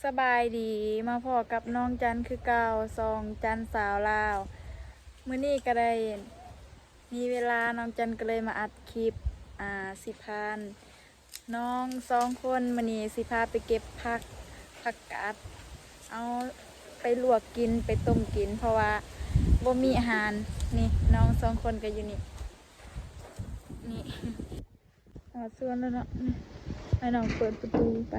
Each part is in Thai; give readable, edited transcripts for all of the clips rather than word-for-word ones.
สบายดีมาพอกับน้องจันคือเก่าซองจันสาวลาวมื้อนี้ก็ได้มีเวลาน้องจันก็เลยมาอัดคลิปสิพานน้อง2 คนมื้อนี้สิพาไปเก็บผักกาดเอาไปลวกกินไปต้มกินเพราะว่าบ่มีอาหารนี่น้อง2 คนก็อยู่นี่ส่วนแล้วเนาะนี่ให้น้องเปิดประตูไป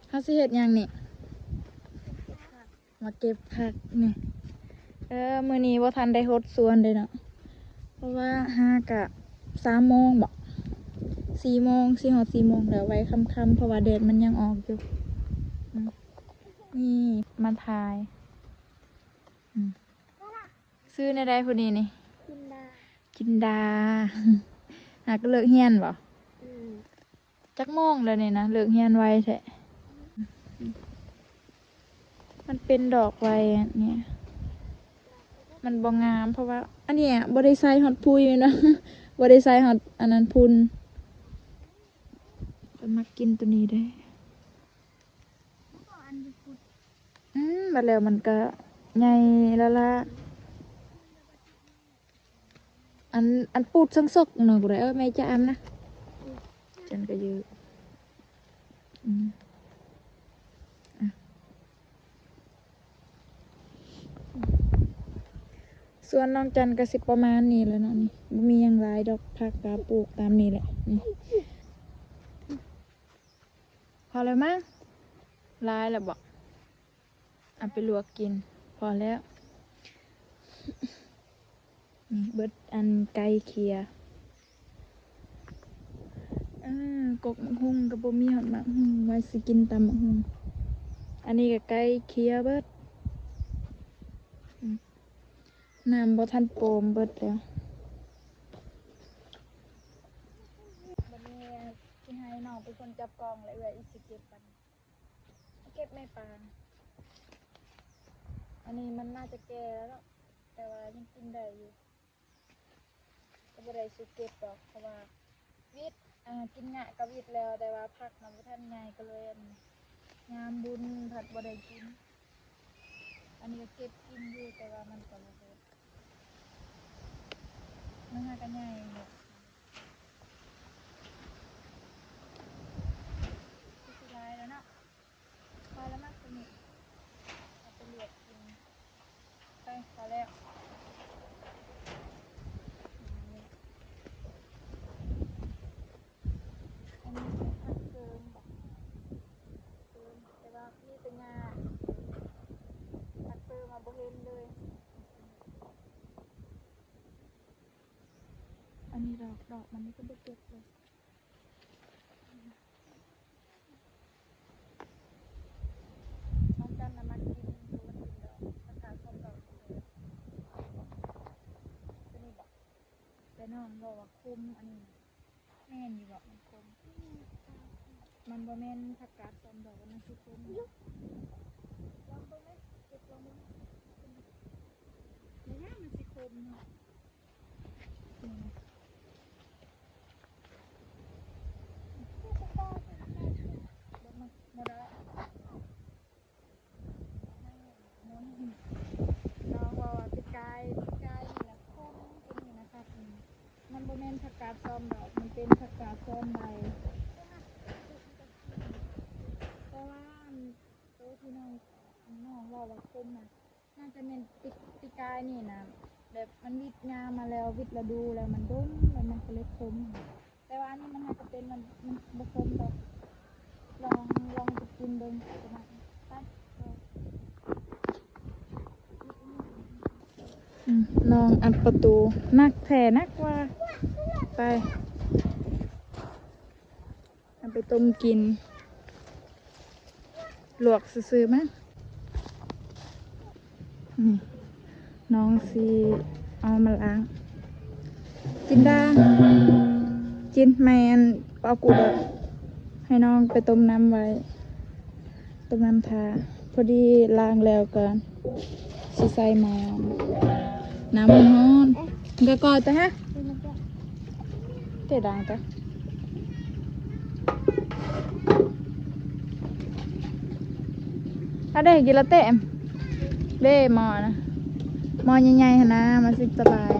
เขาสิเฮ็ดหยังนี่มาเก็บผักนี่มื้อนี้ว่าทันได้รดสวนเลยเนาะเพราะว่า5 กะ3 โมงบ่4 โมง4 ฮอด 4 โมงแล้วไว้ค่ำๆเพราะว่าแดดมันยังออกอยู่นี่มาถ่ายซื้อในใดผู้นี้นี่กินดาก็เลิกเฮียนบ่จักโมงแล้วนี่นะเลิกเฮียนไวแท้มันเป็นดอกไว้เนี่ยมันบ่งามเพราะว่าอันนี้บ่ได้ใส่ฮอดพุยเนาะบ่ได้ใส่ฮอดอันนั้นพุนก็มากินตัวนี้ได้บัดแล้วมันก็ใหญ่แล้วล่ะอันปูดซังซกหน่อยบ่ได้แม่จะอำนะจันก็เยอะส่วนน้องจันก็สิประมาณนี้แล้วเนาะนี่บ่มีหยังหลายดอกผักกาปลูกตามนี้แหละนี่พอแล้วมั้งหลายแล้วบ่เอาไปลวกกินพอแล้วนี่เบิดอันไก่เคียกกมะฮุ่งกับบ่มีหอดมะฮุ่งไว้สิกินตำมะฮุ่งอันนี้ก็ไก่เคียเบิดน้ำบ่ทันโปมเบิดแล้วบัดนี้สิให้น้องเป็นคนจับกองแล้วอีสิเก็บกันเก็บไม่ปานอันนี้มันน่าจะแก่แล้วเนาะแต่ว่ายังกินได้อยู่ก็บ่ได้สิเก็บดอกเพราะว่าวิทย์กินงะกับวิทย์แล้วแต่ว่าผักมันบ่ทันใหญ่ก็เลยงามบุญผัดบ่ได้กินอันนี้ก็เก็บกินอยู่แต่ว่ามันก็บ่เบิดมันหากันใหญ่เนี่ยสิหลายแล้วเนาะพอแล้วมั้งตัวนี้เอาไปลวกกินไปพอแล้วอันนี้เป็นผักเติมบ่เติมแต่ว่ามีแต่งาผักเติมมาบ่เห็นเลยอันนี้ดอกมันนี่ก็บ่เก็บเลยน้องจันน่ะมากินตัวมันกินดอกมันขาดส้มดอกเลยตัวนี้บ่แต่น้องบอกว่าคุมอันนี้แม่นอยู่บ่มันคุมมันบ่แม่นผักกาดส้มดอกมันคือคุมลองเบิ่งไหมเก็บลองเบิ่งนี่นะมันสิคุมเนาะนี่นะบ่มาบ่ได้น้องบอกว่าปีกายนี่แหละคุมตัวนี้นะครับมันบ่แม่นผักกาดส้มดอกมันเป็นผักกาดส้มใบแต่ว่าตัวที่น้องว่าคุมน่ะน่าจะเป็นปีกายนี่นะแบบมันวิดงามาแล้ววิดระดูแล้วมันดุ้นแล้วมันก็เลยคมแต่ว่าอันนี้มันน่าจะเป็นมันบ่คมดอกลองไปกินเบิ่งประมาณไปน้องอัดประตูนักแท้นักว่าไปเอาไปต้มกินลวกซื่อๆมั้ยน้องสิเอามาล้างกินได้กินแมนเอากูดให้น้องไปต้มน้ำไว้ต้มน้ำทาพอดีล้างแล้วกันสิใส่หม้อน้ำมันร้อนก็ก่อนแต่ฮะเตะดังแต่ Hãy subscribe cho kênh Ghiền Mì Gõ để không bỏ lỡ những video hấp dẫn เ เอาได้กินละเต้มเด้หมอนะหมอใหญ่ๆหั่นนะมาสิสบาย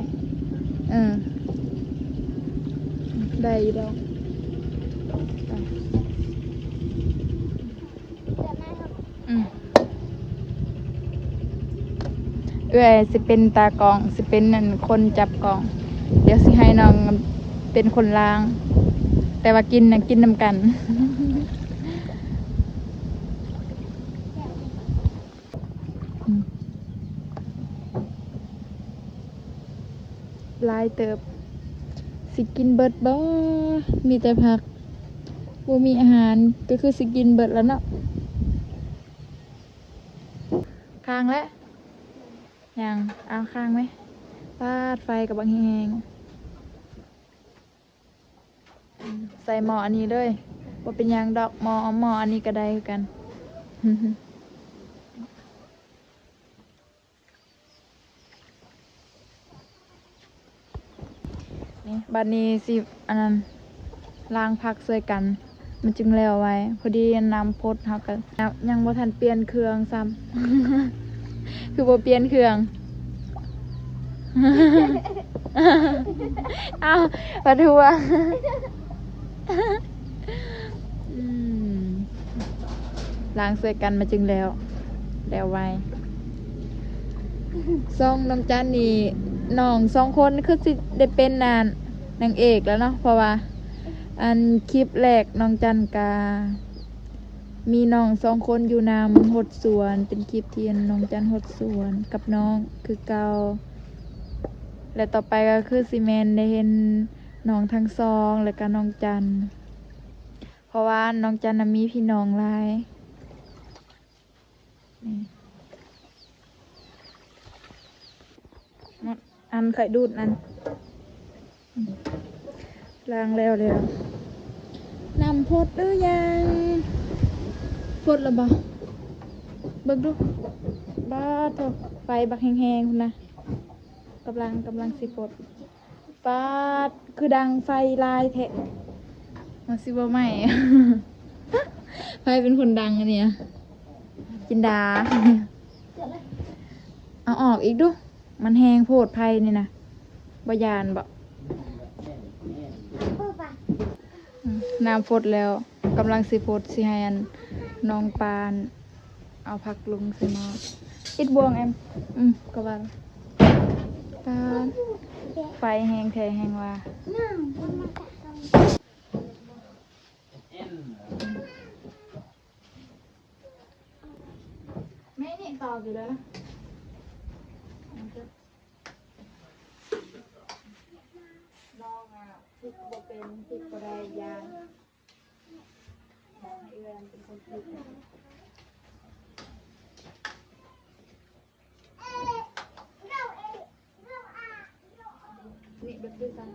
เออได้อยู่ดอกไปอืมเอ้ยสิเป็นตากล้องสิเป็นนั่นคนจับกล้อง เดี๋ยวสิให้น้องเป็นคนล้าง แต่ว่ากินนะกินนำกัน ลายเติบ สิกินเบิดบ่มีแต่ผักบ่มีอาหารก็คือสิกินเบิดแล้วเนาะค้างแล้วยังเอาค้างไหมปาดไฟกับบางแหงใส่หม้ออันนี้เลยบ่เป็นหยังดอกหม้ออันนี้ก็ได้คือกัน นี่บัดนี้สิอันนั้นล้างผักช่วยกัน มันจึงแล้วไว้ พอดีน้ำพดเฮาก็ยังบ่ทันเปลี่ยนเครื่องซ้ำ คือบ่เปลี่ยนเครื่อง เอาปะทัวอืมล้างช่วยกันมาจึงแล้วไว้ซองน้องจันนี่น้อง2 คนคือสิได้เป็นนางเอกแล้วเนาะเพราะว่า อันคลิปแรกน้องจันกามีน้อง2 คนอยู่นำหดสวนเป็นคลิปที่น้องจันหดสวนกับน้องคือเก่าและต่อไปก็คือซีเมนได้เห็นน้องทั้ง2แล้วก็น้องจันเพราะว่าน้องจันน่ะมีพี่น้องหลายนี่อันไข่ดูดนั่นล้างแล้วนำพดหรือยังพดแล้วบ่เบิ่งดูบ้าโถไฟบักแห้งๆคุณนะกำลังสิพดปาดคือดังไฟลายแทะมาสิบ่ไหม ไฟเป็นคนดังอันเนี้ยจินดา เอาออกอีกดูมันแห้งโพดไฟนี่นะบ่ยานบ่น้ำพดแล้วกำลังสิพดสิให้อันน้องปานเอาผักลงสิมาอิดบวงแอมก็ว่าปานไฟแห้งแท้แห้งว่าแม่นี่ต่ออยู่แล้วนะน้องอ่ะพริกบ่เป็นพริกบ่ได้ยางให้เอื้อนเป็นคนพริกนี่แบบด้วยกัน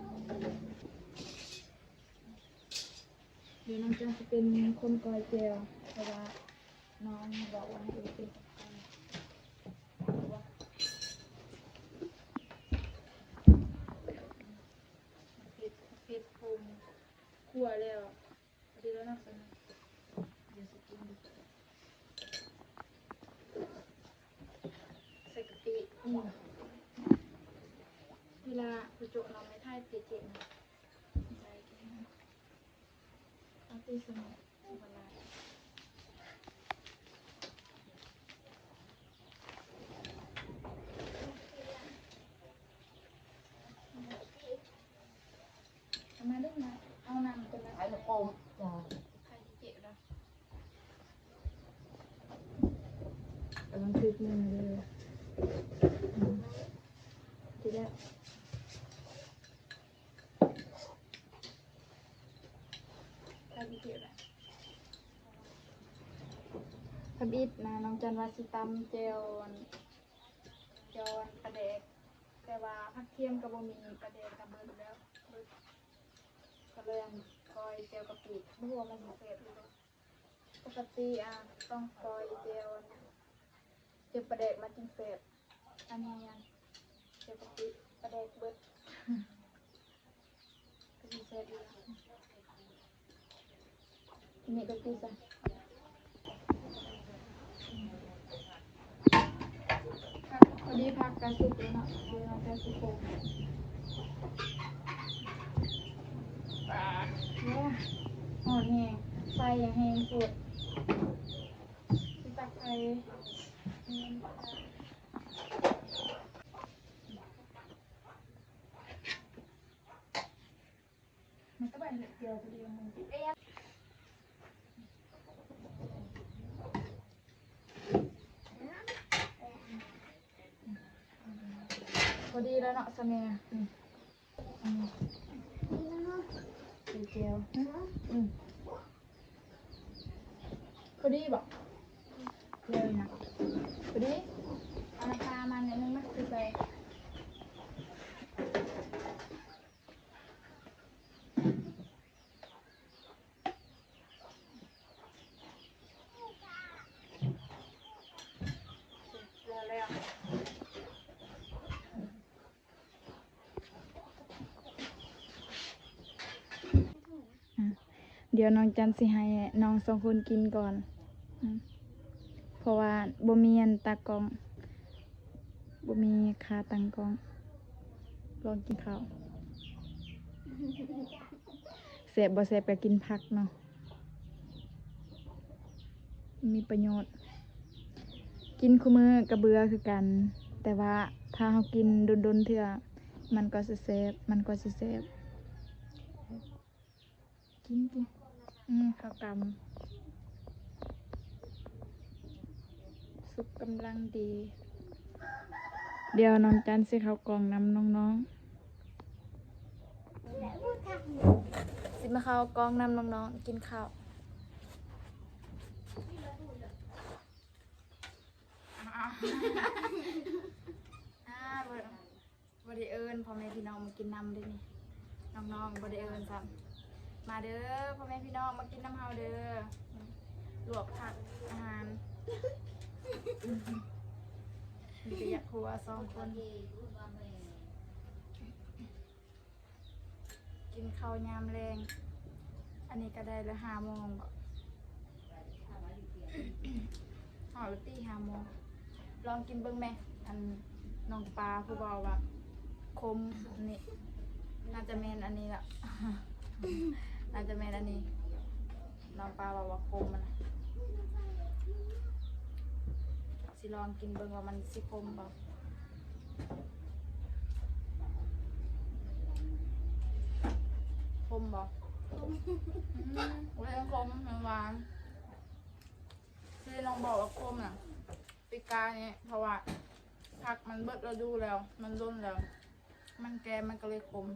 เดี๋ยวน้องจะเป็นคนกอยเจลเพราะว่าน้องบอกว่าให้เป็นปิดภูมิคั่วแล้วดีแล้วนะสนะเดี๋ยวสกินใส่กะปิเวลาประจุเราไม่ท่ายเจ็บๆนะใส่กินเอาตีสมองเวลาทำไมลูกนะเอาน้ำกันนะไอ้ลูกอมใครเจ็บแล้วกำลังคลิปนึงเลยทีแรกใครเจ็บแล้วทำอิดนะน้องจันวาสิตำเจลจอนกระเดกแต่ว่าผักเทียมกับบ่มีกระเดกกับเบิดแล้วก็เลยคอยเจลกะปิไม่รู้ว่ามันเสร็จหรือเปล่าปกติต้องคอยเจลประเดกมาจึงเสร็จอันนี้ยังเจลกะปิประเดกเบิดก็มีเสร็จอยู่นี่ก็คือจ้ะ ดีพักกระสุกแล้วเนาะเดี๋ยวเราจะสุกโป่งเนี่ยหอนแห้งไฟยังแห้งสุดสิตักไฟมันก็แบบเดียวพอดีมันพอดีแล้วเนาะสะเมียสีเจียวพอดีบอกเลยนะพอดีเอาราคามันเนี่ยนึงมั้ยคือไปแล้วเดี๋ยวน้องจันสิให้น้องสองคนกินก่อนเพราะว่าบ่มีอันตากล้องบ่มีขาตั้งกล้องลองกินข้าวเสพบ่เสพก็กินผักเนาะมีประโยชน์กินคู่มือก็เบื่อคือกันแต่ว่าถ้าเรากินดนๆเทื่อมันก็สิแซ่บกินข้าวกำสุกกำลังดี เดี๋ยวน้องจันสิเขากล่องนำน้องๆสิมาเขากล่องนำน้องๆกินข้าวบไดเอิญพ่อแม่พี่น้องมากินน้ำด้วยนี่น้องๆบไดเอิญซ้ำมาเด้อพ่อแม่พี่น้องมากินน้ำเฮาเด้อลวกผักอาหารมีแต่อยากครัว2 คนกินข้าวยามแรงอันนี้ก็ได้ละ5 โมงบอกหอละตี5 โมงลองกินเบิ้งไหมอันน้องปลาผู้บอกว่าคมอันนี้น่าจะเมนอันนี้แหละ น่าจะเมนอันนี้น้องปลาบอกว่าคมมันสิลองกินเบิ้งว่ามันสิคมบ่คมบ่ว่าคมมันหวานที่น้องบอกว่าคมน่ะปีกาเนี่ยเพราะว่าผักมันเบิดเราดูแล้วมันร่นแล้วมันแก่มันก็เลยคม